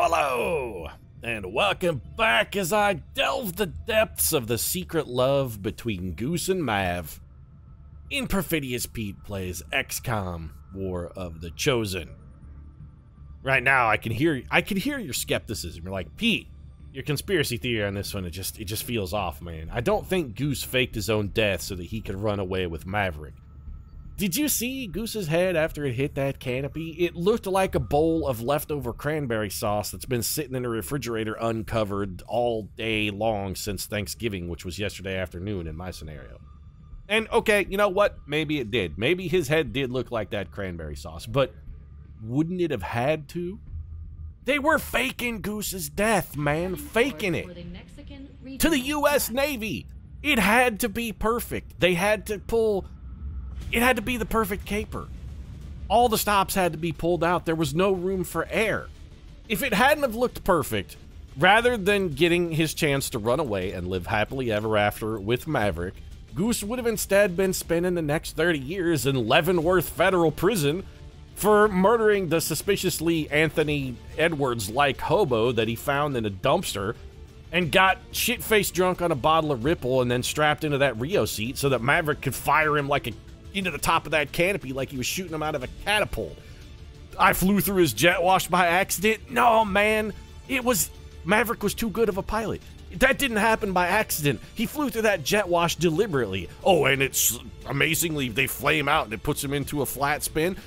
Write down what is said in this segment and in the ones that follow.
Hello, and welcome back as I delve the depths of the secret love between Goose and Mav in Perfidious Pete Plays XCOM War of the Chosen. Right now, I can hear your skepticism. You're like, Pete, your conspiracy theory on this one, it just feels off, man. I don't think Goose faked his own death so that he could run away with Maverick. Did you see Goose's head after it hit that canopy? It looked like a bowl of leftover cranberry sauce that's been sitting in a refrigerator uncovered all day long since Thanksgiving, which was yesterday afternoon in my scenario. And okay, you know what? Maybe it did. Maybe his head did look like that cranberry sauce, but wouldn't it have had to? They were faking Goose's death, man. Faking it. To the U.S. Navy. It had to be perfect. They had to pull... It had to be the perfect caper. All the stops had to be pulled out. There was no room for error. If it hadn't have looked perfect, rather than getting his chance to run away and live happily ever after with Maverick, Goose would have instead been spending the next 30 years in Leavenworth Federal Prison for murdering the suspiciously Anthony Edwards-like hobo that he found in a dumpster and got shit-faced drunk on a bottle of Ripple and then strapped into that Rio seat so that Maverick could fire him into the top of that canopy like he was shooting him out of a catapult. I flew through his jet wash by accident. No, man. Maverick was too good of a pilot. That didn't happen by accident. He flew through that jet wash deliberately. Oh, and it's amazingly, they flame out and it puts him into a flat spin.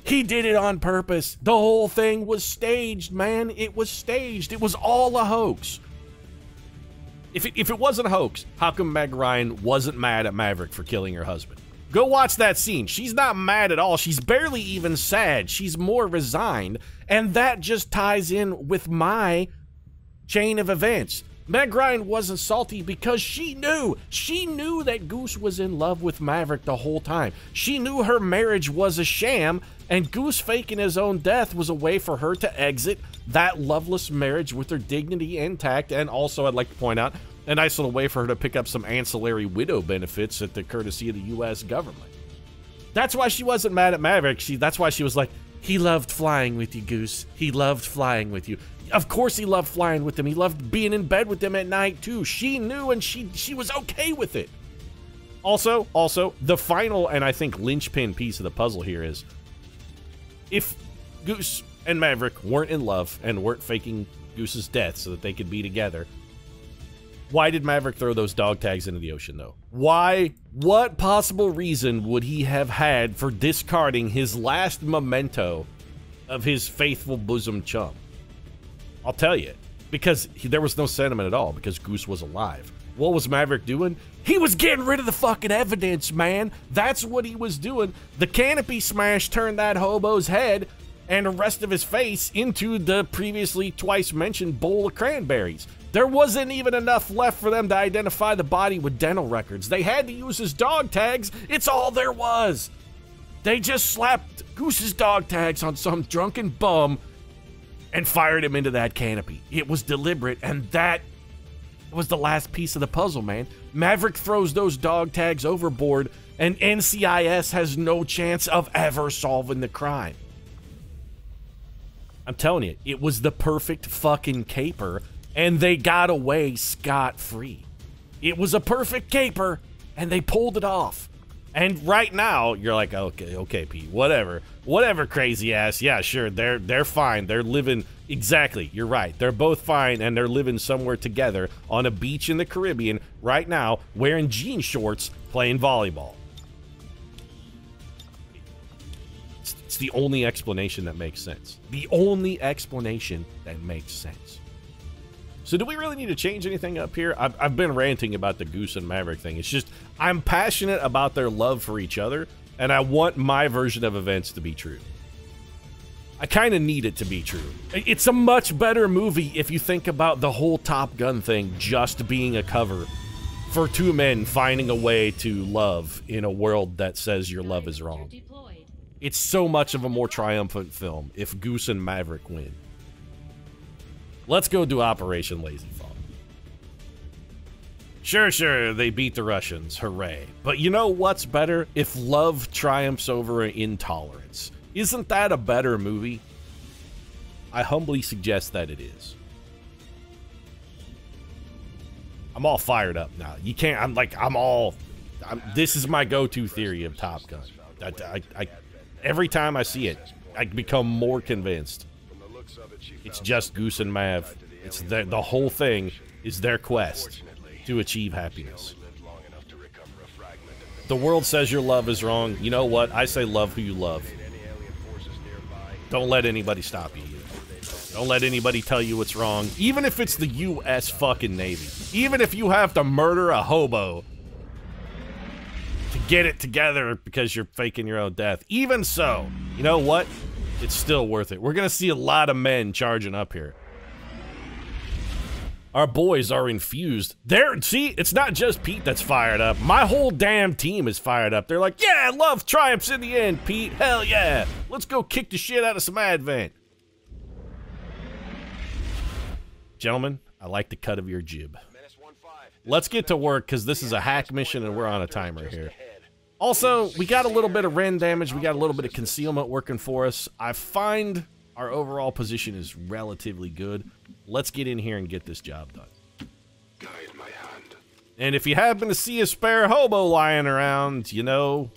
He did it on purpose. The whole thing was staged, man. It was staged. It was all a hoax. If it wasn't a hoax, how come Meg Ryan wasn't mad at Maverick for killing her husband? Go watch that scene. She's not mad at all. She's barely even sad. She's more resigned. And that just ties in with my chain of events. Meg Ryan wasn't salty because she knew. She knew that Goose was in love with Maverick the whole time. She knew her marriage was a sham, and Goose faking his own death was a way for her to exit that loveless marriage with her dignity intact. And also, I'd like to point out, a nice little way for her to pick up some ancillary widow benefits at the courtesy of the U.S. government. That's why she wasn't mad at Maverick. That's why she was like, he loved flying with you, Goose. He loved flying with you. Of course he loved flying with him. He loved being in bed with him at night, too. She knew, and she was okay with it. Also, the final, and I think linchpin piece of the puzzle here is, if Goose and Maverick weren't in love and weren't faking Goose's death so that they could be together, why did Maverick throw those dog tags into the ocean, though? Why? What possible reason would he have had for discarding his last memento of his faithful bosom chum? I'll tell you. Because there was no sentiment at all, because Goose was alive. What was Maverick doing? He was getting rid of the fucking evidence, man. That's what he was doing. The canopy smash turned that hobo's head and the rest of his face into the previously twice mentioned bowl of cranberries. There wasn't even enough left for them to identify the body with dental records. They had to use his dog tags. It's all there was. They just slapped Goose's dog tags on some drunken bum and fired him into that canopy. It was deliberate, and that was the last piece of the puzzle, man. Maverick throws those dog tags overboard, and NCIS has no chance of ever solving the crime. I'm telling you, it was the perfect fucking caper, and they got away scot-free. It was a perfect caper, and they pulled it off. And right now, you're like, okay, Pete, whatever, crazy ass. Yeah, sure, they're fine. They're living, exactly, you're right. They're both fine, and they're living somewhere together on a beach in the Caribbean right now, wearing jean shorts, playing volleyball. It's the only explanation that makes sense. The only explanation that makes sense. So do we really need to change anything up here? I've been ranting about the Goose and Maverick thing. It's just, I'm passionate about their love for each other, and I want my version of events to be true. I kind of need it to be true. It's a much better movie if you think about the whole Top Gun thing just being a cover for two men finding a way to love in a world that says your love is wrong. It's so much of a more triumphant film if Goose and Maverick win. Let's go do Operation Lazy Fall. Sure, they beat the Russians, hooray. But you know what's better? If love triumphs over intolerance. Isn't that a better movie? I humbly suggest that it is. I'm all fired up now. You can't, this is my go-to theory of Top Gun. Every time I see it, I become more convinced. It's just Goose and Mav. It's the whole thing is their quest to achieve happiness. The world says your love is wrong. You know what? I say love who you love. Don't let anybody stop you. Don't let anybody tell you what's wrong. Even if it's the U.S. fucking Navy. Even if you have to murder a hobo to get it together because you're faking your own death. Even so, you know what? It's still worth it. We're gonna see a lot of men charging up here. Our boys are infused. See, it's not just Pete that's fired up. My whole damn team is fired up. They're like, yeah, love triumphs in the end, Pete. Hell yeah. Let's go kick the shit out of some Advent. Gentlemen, I like the cut of your jib. Let's get to work, because this is a hack mission and we're on a timer here. Also, we got a little bit of Ren damage. We got a little bit of concealment working for us. I find our overall position is relatively good. Let's get in here and get this job done. Guide my hand. And if you happen to see a spare hobo lying around, you know,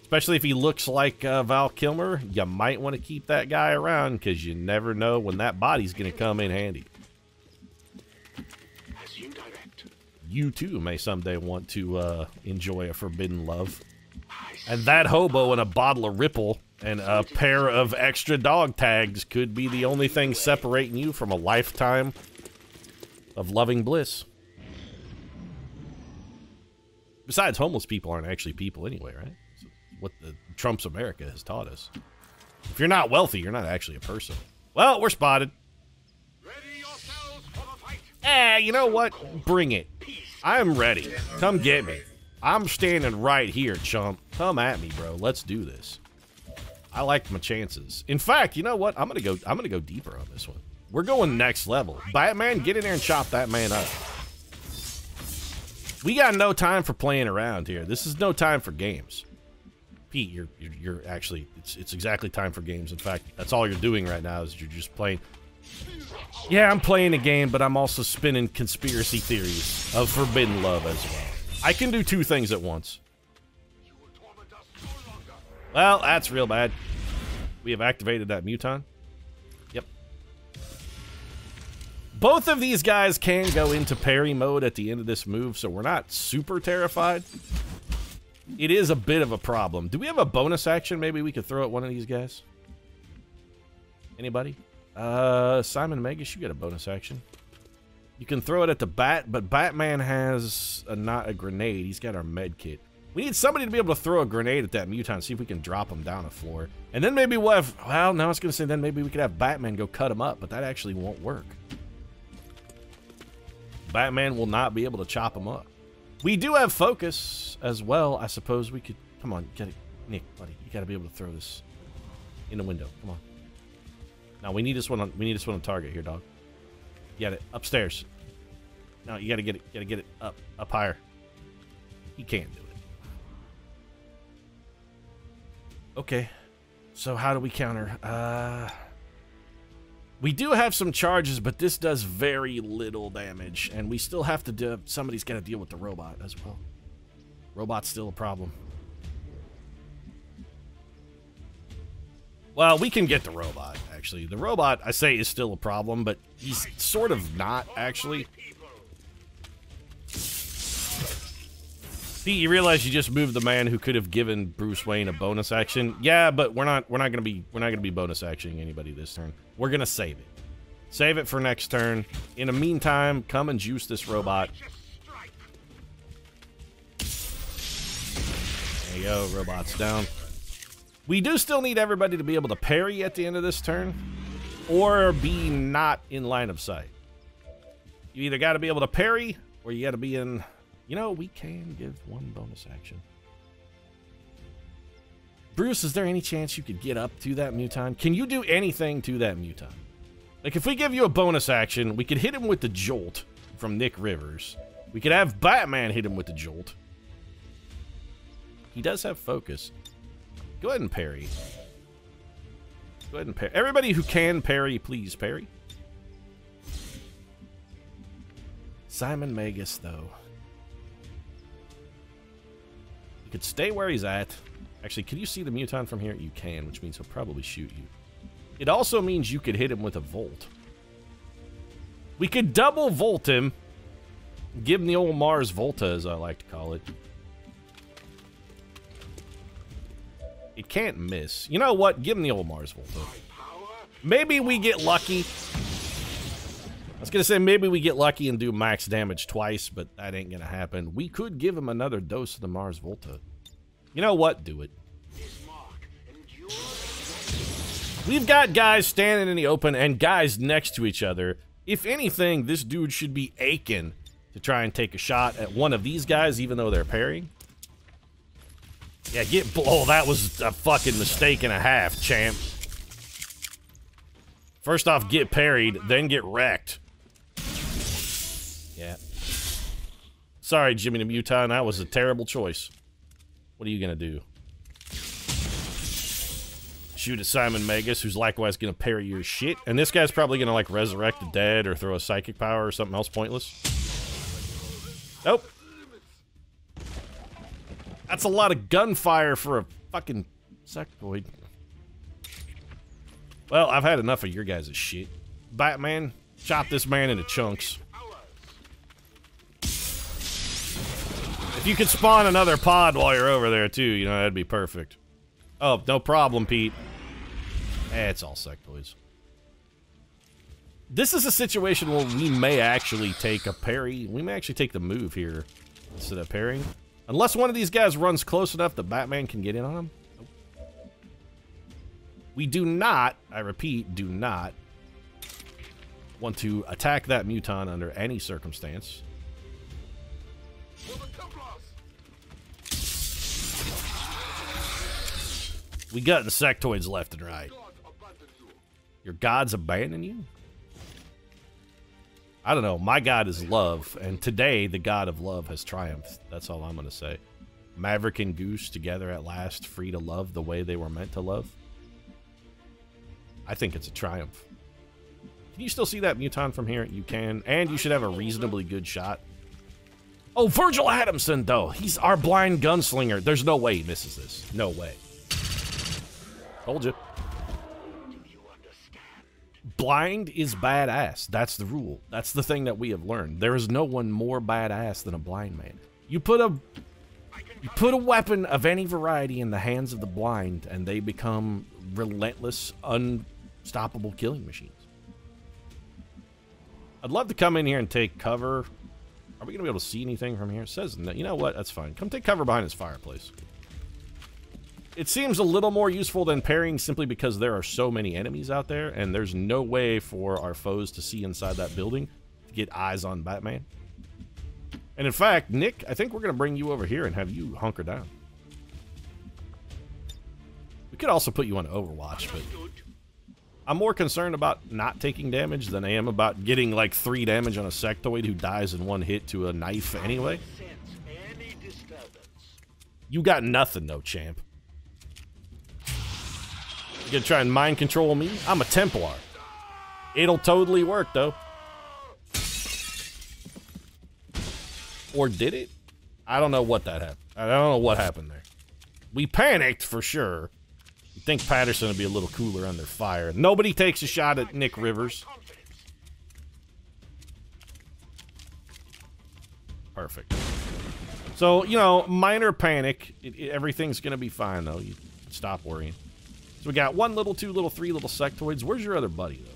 especially if he looks like Val Kilmer, you might want to keep that guy around because you never know when that body's going to come in handy. As you direct. You too may someday want to enjoy a forbidden love. And that hobo and a bottle of Ripple and a pair of extra dog tags could be the only thing separating you from a lifetime of loving bliss. Besides, homeless people aren't actually people anyway, right? So what the Trump's America has taught us. If you're not wealthy, you're not actually a person. Well, we're spotted. Ready yourselves for the fight. You know what? Bring it. I'm ready. Come get me. I'm standing right here, chump. Come at me, bro. Let's do this. I like my chances. In fact, you know what? I'm gonna go deeper on this one. We're going next level. Batman, get in there and chop that man up. We got no time for playing around here. This is no time for games. Pete, you're actually, it's exactly time for games. In fact, that's all you're doing right now is you're just playing. Yeah, I'm playing a game, but I'm also spinning conspiracy theories of forbidden love as well. I can do two things at once. Well, that's real bad. We have activated that muton. Yep. Both of these guys can go into parry mode at the end of this move, so we're not super terrified. It is a bit of a problem. Do we have a bonus action maybe we could throw at one of these guys? Anybody? Simon Magus, you got a bonus action. You can throw it at the bat, but Batman has not a grenade. He's got our med kit. We need somebody to be able to throw a grenade at that mutant, see if we can drop him down a floor. And then maybe we'll have, well, now I was going to say then maybe we could have Batman go cut him up, but that actually won't work. Batman will not be able to chop him up. We do have focus as well. I suppose we could, come on, get it. Nick, buddy, you got to be able to throw this in the window. Come on. Now we need this one on target here, dog. You got it upstairs. No, you got to get it. Get it up higher. He can't do it. Okay, so how do we counter? We do have some charges, but this does very little damage, and we still have to do. Somebody's got to deal with the robot as well. Robot's still a problem. Well, we can get the robot, actually. The robot, I say, is still a problem, but he's sort of not, actually. See, you realize you just moved the man who could have given Bruce Wayne a bonus action. Yeah, but we're not gonna be bonus actioning anybody this turn. We're gonna save it. Save it for next turn. In the meantime, come and juice this robot. There you go, robot's down. We do still need everybody to be able to parry at the end of this turn, or be not in line of sight. You either got to be able to parry, or you got to be in. You know, we can give one bonus action. Bruce, is there any chance you could get up to that muton? Can you do anything to that muton? Like, if we give you a bonus action, we could hit him with the jolt from Nick Rivers. We could have Batman hit him with the jolt. He does have focus. Go ahead and parry. Go Go ahead and parry. Everybody who can parry, please parry. Simon Magus, though. You could stay where he's at. Actually, can you see the Muton from here? You can, which means he'll probably shoot you. It also means you could hit him with a Volt. We could double Volt him. Give him the old Mars Volta, as I like to call it. It can't miss. You know what? Give him the old Mars Volta. Maybe we get lucky. I was going to say maybe we get lucky and do max damage twice, but that ain't going to happen. We could give him another dose of the Mars Volta. You know what? Do it. We've got guys standing in the open and guys next to each other. If anything, this dude should be aching to try and take a shot at one of these guys, even though they're parrying. Yeah, get... Oh, that was a fucking mistake and a half, champ. First off, get parried, then get wrecked. Yeah. Sorry, Jimmy the Muton, that was a terrible choice. What are you gonna do? Shoot at Simon Magus, who's likewise gonna parry your shit. And this guy's probably gonna, like, resurrect the dead or throw a psychic power or something else pointless. Nope. That's a lot of gunfire for a fucking sectoid. Well, I've had enough of your guys' shit. Batman, chop this man into chunks. If you could spawn another pod while you're over there, too, you know, that'd be perfect. Oh, no problem, Pete. It's all sectoids. This is a situation where we may actually take a parry. We may actually take the move here instead of parrying. Unless one of these guys runs close enough that Batman can get in on him. Nope. We do not, I repeat, do not want to attack that Muton under any circumstance. We got insectoids left and right. Your gods abandon you? I don't know. My god is love, and today the god of love has triumphed. That's all I'm going to say. Maverick and Goose together at last, free to love the way they were meant to love. I think it's a triumph. Can you still see that Muton from here? You can, and you should have a reasonably good shot. Oh, Virgil Adamson, though. He's our blind gunslinger. There's no way he misses this. No way. Told you. Blind is badass. That's the rule. That's the thing that we have learned. There is no one more badass than a blind man. You put a weapon of any variety in the hands of the blind, and they become relentless, unstoppable killing machines. I'd love to come in here and take cover. Are we going to be able to see anything from here? It says, no. You know what? That's fine. Come take cover behind this fireplace. It seems a little more useful than parrying simply because there are so many enemies out there, and there's no way for our foes to see inside that building to get eyes on Batman. And in fact, Nick, I think we're going to bring you over here and have you hunker down. We could also put you on Overwatch, but I'm more concerned about not taking damage than I am about getting like 3 damage on a sectoid who dies in one hit to a knife anyway. You got nothing though, champ. You gonna try and mind control me? I'm a Templar. It'll totally work, though. Or did it? I don't know what that happened. I don't know what happened there. We panicked, for sure. You'd think Patterson would be a little cooler under fire. Nobody takes a shot at Nick Rivers. Perfect. So, you know, minor panic. Everything's gonna be fine, though. You stop worrying. So we got 1 little, 2 little, 3 little sectoids. Where's your other buddy, though?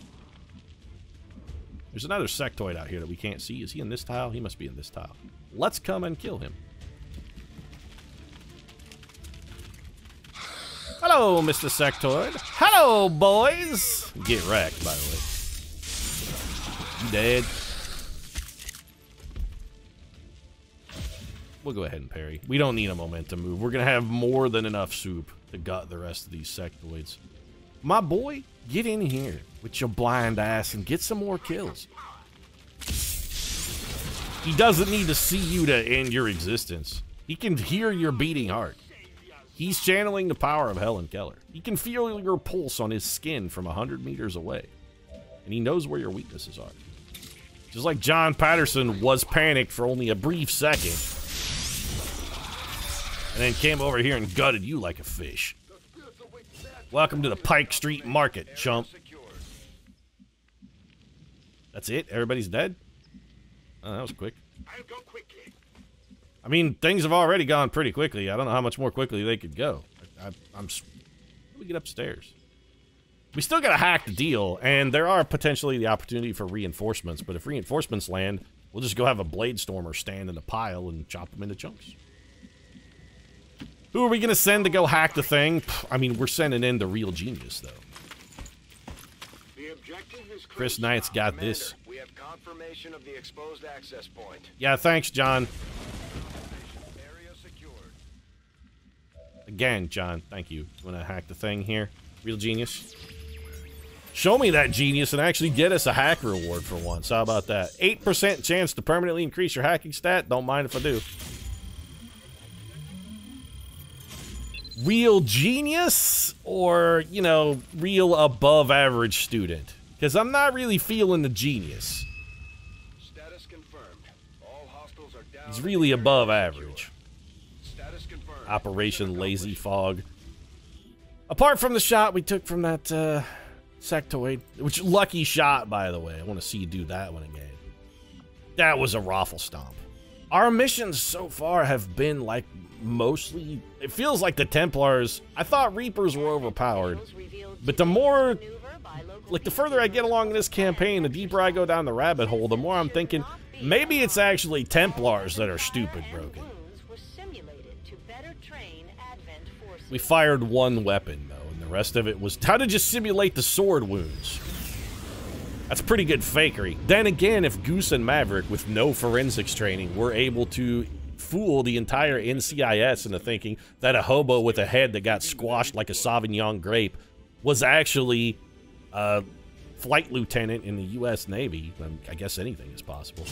There's another sectoid out here that we can't see. Is he in this tile? He must be in this tile. Let's come and kill him. Hello, Mr. Sectoid. Hello, boys. Get wrecked, by the way. You dead. We'll go ahead and parry. We don't need a momentum move. We're going to have more than enough soup to gut the rest of these sectoids. My boy, get in here with your blind ass and get some more kills. He doesn't need to see you to end your existence. He can hear your beating heart. He's channeling the power of Helen Keller. He can feel your pulse on his skin from 100 meters away. And he knows where your weaknesses are. Just like John Patterson was panicked for only a brief second. And then came over here and gutted you like a fish. Welcome to the Pike Street Market, chump. That's it? Everybody's dead? Oh, that was quick. I'll go quickly. I mean, things have already gone pretty quickly. I don't know how much more quickly they could go. How do we get upstairs? We still gotta hack the deal, and there are potentially the opportunity for reinforcements, but if reinforcements land, we'll just go have a blade stormer stand in a pile and chop them into chunks. Who are we gonna send to go hack the thing? I mean, we're sending in the real genius, though. The objective is Chris Knight's got Commander, this. We have confirmation of the exposed access point. Yeah, thanks, John. Area secured. Again, John, thank you. You wanna hack the thing here? Real genius? Show me that genius and actually get us a hack reward for once. How about that? 8% chance to permanently increase your hacking stat. Don't mind if I do. Real genius or, you know, real above average student? Because I'm not really feeling the genius. Status confirmed. All hostiles are down. He's really above average. Status confirmed. Operation Lazy Fog. Apart from the shot we took from that sectoid, which lucky shot, by the way. I want to see you do that one again. That was a raffle stomp. Our missions so far have been like mostly, it feels like the Templars. I thought Reapers were overpowered, but the more, like the further I get along in this campaign, the deeper I go down the rabbit hole, the more I'm thinking maybe it's actually Templars that are stupid broken. We fired one weapon though, and the rest of it was how to just simulate the sword wounds. That's pretty good fakery. Then again, if Goose and Maverick with no forensics training were able to fool the entire NCIS into thinking that a hobo with a head that got squashed like a Sauvignon grape was actually a flight lieutenant in the U.S. Navy, I guess anything is possible.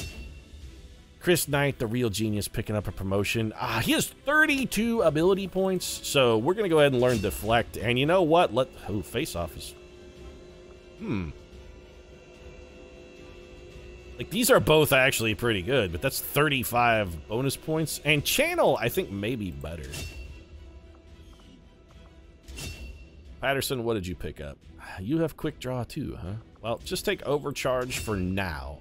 Chris Knight, the real genius, picking up a promotion. He has 32 ability points, so we're going to go ahead and learn Deflect. And you know what? Face Off is... Like, these are both actually pretty good, but that's 35 bonus points. And Channel, I think, may be better. Patterson, what did you pick up? You have Quick Draw too, huh? Well, just take Overcharge for now.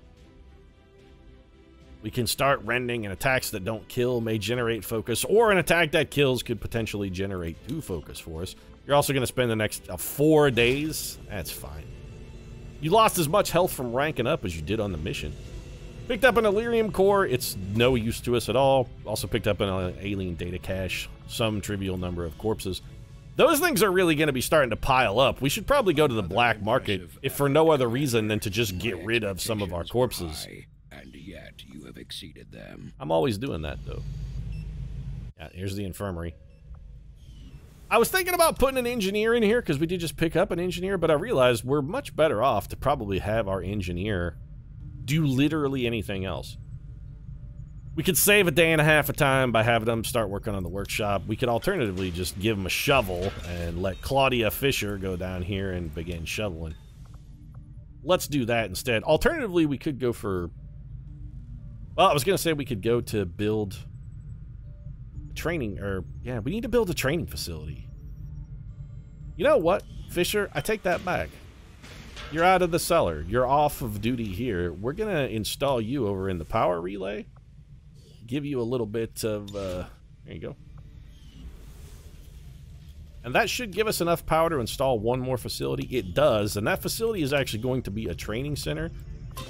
We can start rending, and attacks that don't kill may generate focus, or an attack that kills could potentially generate 2 focus for us. You're also going to spend the next 4 days. That's fine. You lost as much health from ranking up as you did on the mission. Picked up an Illyrium core. It's no use to us at all. Also picked up an alien data cache. Some trivial number of corpses. Those things are really going to be starting to pile up. We should probably go to the black market, if for no other reason than to just get rid of some of our corpses. And yet you have exceeded them. I'm always doing that, though. Yeah, here's the infirmary. I was thinking about putting an engineer in here, because we did just pick up an engineer, but I realized we're much better off to probably have our engineer do literally anything else. We could save a day and a half of time by having them start working on the workshop. We could alternatively just give them a shovel and let Claudia Fisher go down here and begin shoveling. Let's do that instead. Alternatively, we could go for... Well, I was going to say we could go to build training, or yeah, we need to build a training facility. You know what, Fisher? I take that back. You're out of the cellar. You're off of duty here. We're going to install you over in the power relay. Give you a little bit of, there you go. And that should give us enough power to install one more facility. It does, and that facility is actually going to be a training center.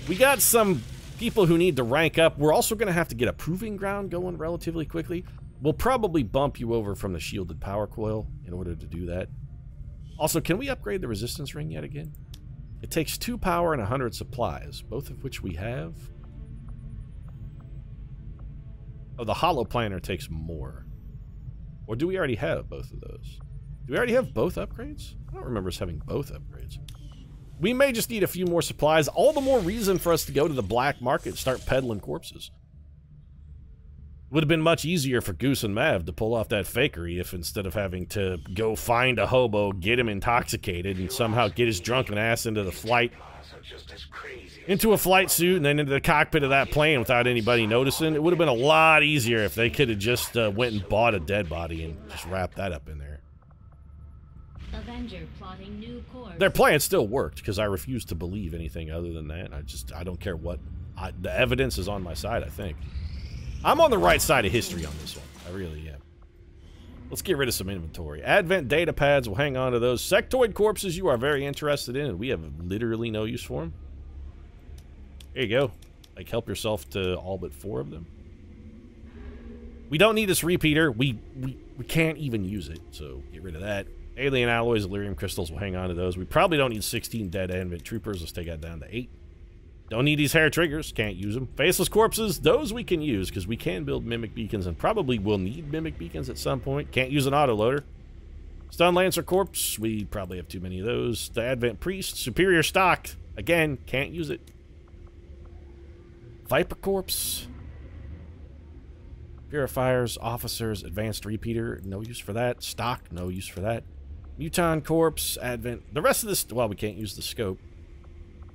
We got some people who need to rank up. We're also going to have to get a proving ground going relatively quickly. We'll probably bump you over from the shielded power coil in order to do that. Also, can we upgrade the resistance ring yet again? It takes 2 power and 100 supplies, both of which we have. Oh, the hollow planner takes more. Or do we already have both of those? Do we already have both upgrades? I don't remember us having both upgrades. We may just need a few more supplies. All the more reason for us to go to the black market and start peddling corpses. Would have been much easier for Goose and Mav to pull off that fakery if instead of having to go find a hobo, get him intoxicated, and somehow get his drunken ass into the flight, into a flight suit, and then into the cockpit of that plane without anybody noticing. It would have been a lot easier if they could have just went and bought a dead body and just wrapped that up in there. Avenger plotting new course. Their plan still worked, because I refuse to believe anything other than that. I don't care what. The evidence is on my side, I think. I'm on the right side of history on this one. I really am. Let's get rid of some inventory. Advent data pads, we'll hang on to those. Sectoid corpses you are very interested in, and we have literally no use for them. Here you go. Like, help yourself to all but 4 of them. We don't need this repeater. We can't even use it, so get rid of that. Alien alloys, Illyrium crystals, we'll hang on to those. We probably don't need 16 dead Advent troopers. Let's take that down to 8. Don't need these hair triggers. Can't use them. Faceless corpses, those we can use, because we can build mimic beacons and probably will need mimic beacons at some point. Can't use an autoloader. Stun Lancer corpse, we probably have too many of those. The Advent priest, superior stock. Again, can't use it. Viper corpse. Purifiers, officers, advanced repeater, no use for that. Stock, no use for that. Muton corpse, Advent. The rest of this, well, we can't use the scope.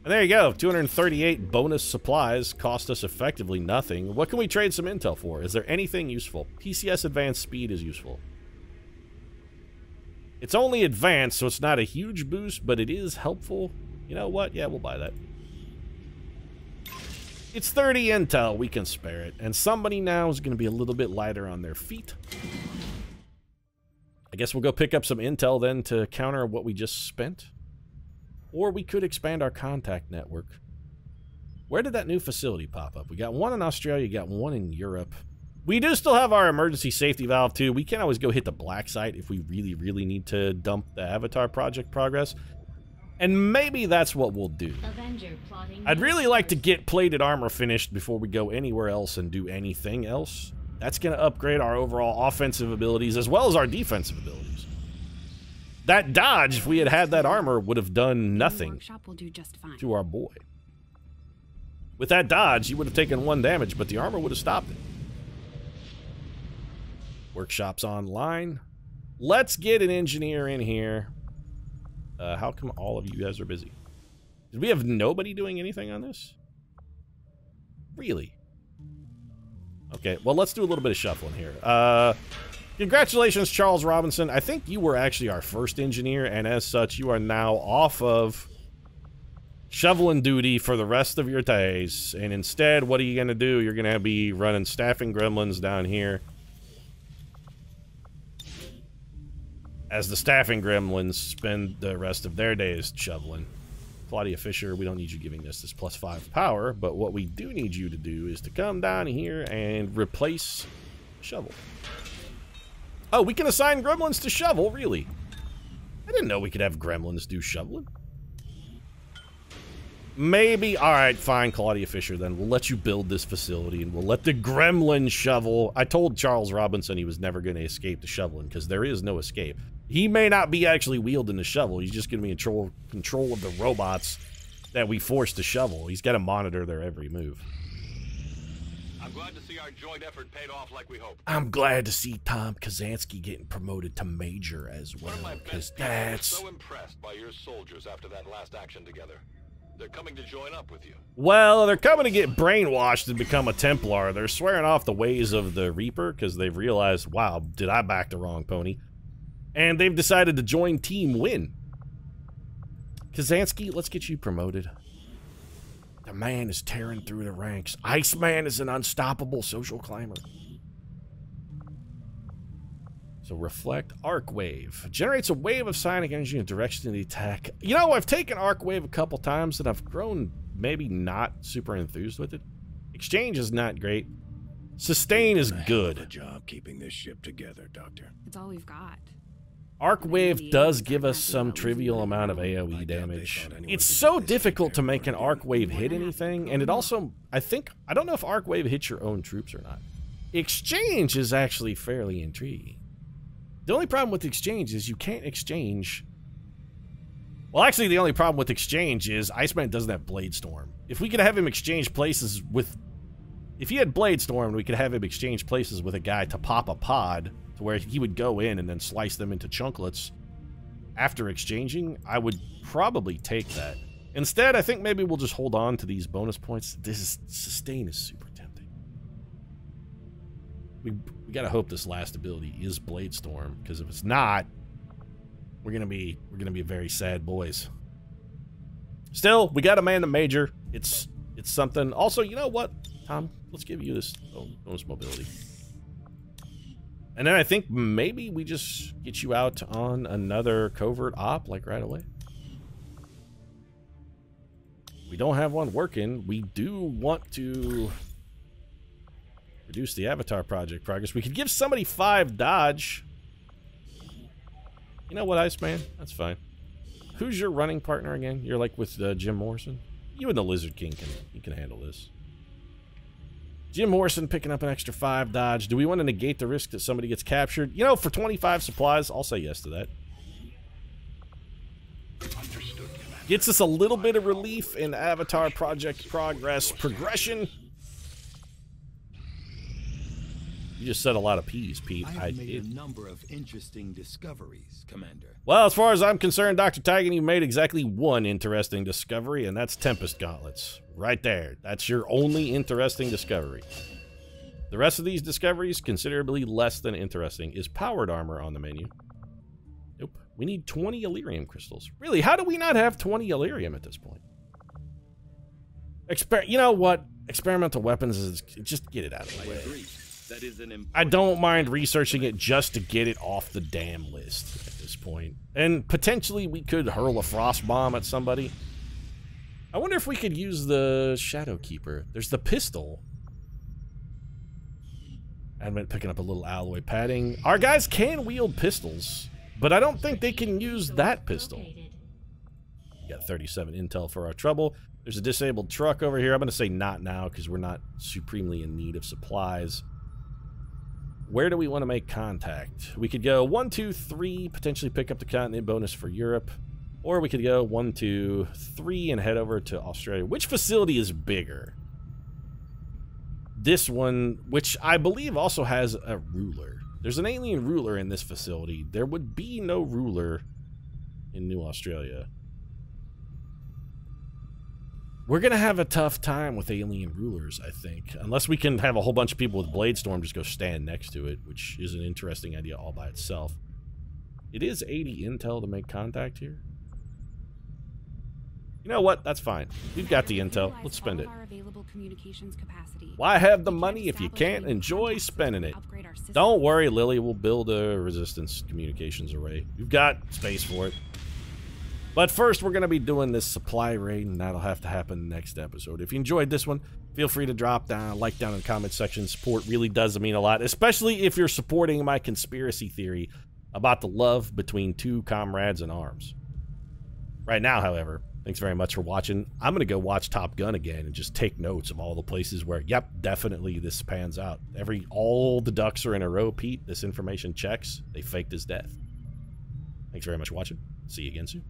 And there you go, 238 bonus supplies cost us effectively nothing. What can we trade some intel for? Is there anything useful? PCS advanced speed is useful. It's only advanced, so it's not a huge boost, but it is helpful. You know what? Yeah, we'll buy that. It's 30 intel, we can spare it. And somebody now is going to be a little bit lighter on their feet. I guess we'll go pick up some intel then to counter what we just spent. Or we could expand our contact network. Where did that new facility pop up? We got one in Australia, got one in Europe. We do still have our emergency safety valve too. We can always go hit the black site if we really, really need to dump the Avatar project progress. And maybe that's what we'll do. I'd really like to get plated armor finished before we go anywhere else and do anything else. That's going to upgrade our overall offensive abilities as well as our defensive abilities. That dodge, if we had had that armor, would have done nothing to our boy. With that dodge, he would have taken 1 damage, but the armor would have stopped it. Workshop's online. Let's get an engineer in here. How come all of you guys are busy? Did we have nobody doing anything on this? Really? Okay, well, let's do a little bit of shuffling here. Congratulations, Charles Robinson. I think you were actually our first engineer, and as such, you are now off of shoveling duty for the rest of your days. And instead, what are you going to do? You're going to be running staffing gremlins down here. As the staffing gremlins spend the rest of their days shoveling. Claudia Fisher, we don't need you giving us this +5 power, but what we do need you to do is to come down here and replace shovel. Oh, we can assign gremlins to shovel, really? I didn't know we could have gremlins do shoveling. Maybe, alright, fine, Claudia Fisher, then. We'll let you build this facility, and we'll let the gremlin shovel. I told Charles Robinson he was never going to escape the shoveling, because there is no escape. He may not be actually wielding the shovel. He's just going to be in control of the robots that we force to shovel. He's got to monitor their every move. I'm glad to see our joint effort paid off like we hoped. I'm glad to see Tom Kazansky getting promoted to Major as well, because that's... so impressed by your soldiers after that last action together. They're coming to join up with you. Well, they're coming to get brainwashed and become a Templar. They're swearing off the ways of the Reaper because they've realized, wow, did I back the wrong pony? And they've decided to join Team Win. Kazansky, let's get you promoted. The man is tearing through the ranks. Iceman is an unstoppable social climber. So reflect arc wave. Generates a wave of psionic energy in the direction of the attack. You know, I've taken arc wave a couple times and I've grown maybe not super enthused with it. Exchange is not great. Sustain is good. Good job keeping this ship together, Doctor. It's all we've got. Arc wave does give us some trivial amount of AoE damage. It's so difficult to make an arc wave hit anything, and it also, I don't know if arc wave hits your own troops or not. Exchange is actually fairly intriguing. The only problem with exchange is you can't exchange. Well, actually, the only problem with exchange is Iceman doesn't have Blade Storm. If we could have him exchange places with If he had Blade Storm, we could have him exchange places with a guy to pop a pod to where he would go in and then slice them into chunklets. After exchanging, I would probably take that. Instead, I think maybe we'll just hold on to these bonus points. Sustain is super tempting. We gotta hope this last ability is Blade Storm, because if it's not, we're gonna be very sad boys. Still, we got to man the major. It's something. Also, you know what, Tom? Let's give you this bonus mobility. And then I think maybe we just get you out on another covert op, like, right away. We don't have one working. We do want to reduce the Avatar Project progress. We could give somebody 5 dodge. You know what, Iceman? That's fine. Who's your running partner again? You're like with Jim Morrison? You and the Lizard King can handle this. Jim Morrison picking up an extra 5 dodge. Do we want to negate the risk that somebody gets captured? You know, for 25 supplies, I'll say yes to that. Gets us a little bit of relief in Avatar Project progression. You just said a lot of P's, Pete. I made a number of interesting discoveries, Commander. Well, as far as I'm concerned, Dr. Tigan, you made exactly one interesting discovery, and that's Tempest Gauntlets. Right there. That's your only interesting discovery. The rest of these discoveries, considerably less than interesting. Is powered armor on the menu? Nope. We need 20 Illyrium crystals. Really, how do we not have 20 Illyrium at this point? You know what? Experimental weapons is... Just get it out of the way. I don't mind researching it just to get it off the damn list at this point. And potentially we could hurl a frost bomb at somebody. I wonder if we could use the Shadow Keeper. There's the pistol. I've been picking up a little alloy padding. Our guys can wield pistols, but I don't think they can use that pistol. We got 37 intel for our trouble. There's a disabled truck over here. I'm going to say not now because we're not supremely in need of supplies. Where do we want to make contact? We could go 1, 2, 3, potentially pick up the continent bonus for Europe. Or we could go 1, 2, 3 and head over to Australia. Which facility is bigger? This one, which I believe also has a ruler. There's an alien ruler in this facility. There would be no ruler in New Australia. We're going to have a tough time with alien rulers, I think. Unless we can have a whole bunch of people with Blade Storm just go stand next to it, which is an interesting idea all by itself. It is 80 intel to make contact here. You know what? That's fine. We've got the intel. Let's spend it. Why have the money if you can't enjoy spending it? Don't worry, Lily. We'll build a resistance communications array. We've got space for it. But first, we're going to be doing this supply raid, and that'll have to happen next episode. If you enjoyed this one, feel free to drop down a like down in the comment section. Support really does mean a lot, especially if you're supporting my conspiracy theory about the love between 2 comrades in arms. Right now, however, thanks very much for watching. I'm going to go watch Top Gun again and just take notes of all the places where, yep, definitely this pans out. All the ducks are in a row, Pete. This information checks. They faked his death. Thanks very much for watching. See you again soon.